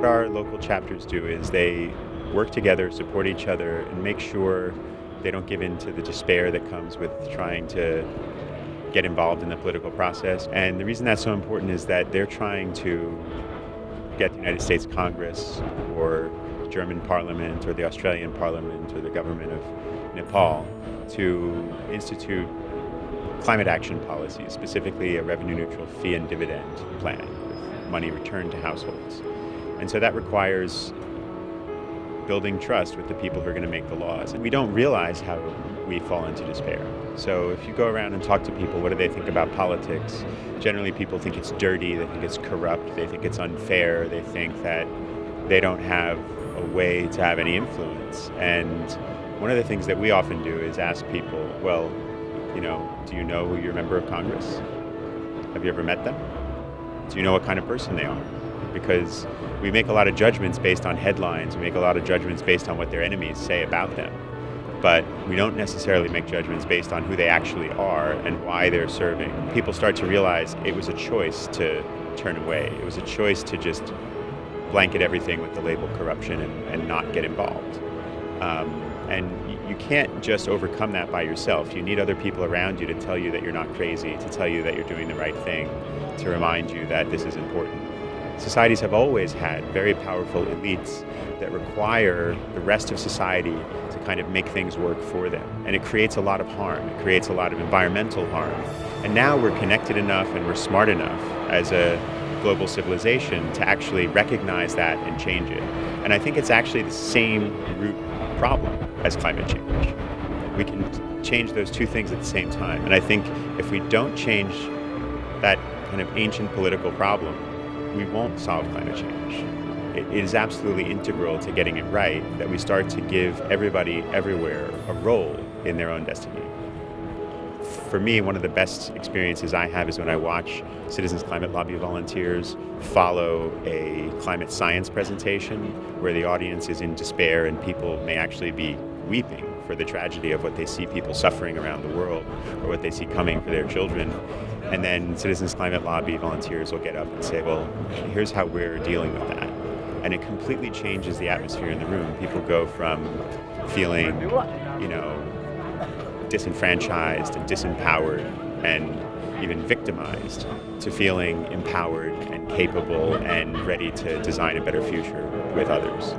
what our local chapters do is they work together, support each other, and make sure they don't give in to the despair that comes with trying to get involved in the political process. And the reason that's so important is that they're trying to get the United States Congress or German Parliament or the Australian Parliament or the government of Nepal to institute climate action policies, specifically a revenue-neutral fee and dividend plan with money returned to households. And so that requires building trust with the people who are going to make the laws. And we don't realize how we fall into despair. So if you go around and talk to people, what do they think about politics? Generally, people think it's dirty, they think it's corrupt, they think it's unfair, they think that they don't have a way to have any influence. And one of the things that we often do is ask people, well, do you know your member of Congress? Have you ever met them? Do you know what kind of person they are? Because we make a lot of judgments based on headlines, we make a lot of judgments based on what their enemies say about them. But we don't necessarily make judgments based on who they actually are and why they're serving. People start to realize it was a choice to turn away. It was a choice to just blanket everything with the label corruption and not get involved. And you can't just overcome that by yourself. You need other people around you to tell you that you're not crazy, to tell you that you're doing the right thing, to remind you that this is important. Societies have always had very powerful elites that require the rest of society to kind of make things work for them. And it creates a lot of harm. It creates a lot of environmental harm. And now we're connected enough and we're smart enough as a global civilization to actually recognize that and change it. And I think it's actually the same root problem as climate change. We can change those two things at the same time. And I think if we don't change that kind of ancient political problem, we won't solve climate change. It is absolutely integral to getting it right that we start to give everybody everywhere a role in their own destiny. For me, one of the best experiences I have is when I watch Citizens Climate Lobby volunteers follow a climate science presentation where the audience is in despair and people may actually be weeping for the tragedy of what they see people suffering around the world or what they see coming for their children. And then Citizens Climate Lobby volunteers will get up and say, well, here's how we're dealing with that. And it completely changes the atmosphere in the room. People go from feeling, disenfranchised and disempowered and even victimized to feeling empowered and capable and ready to design a better future with others.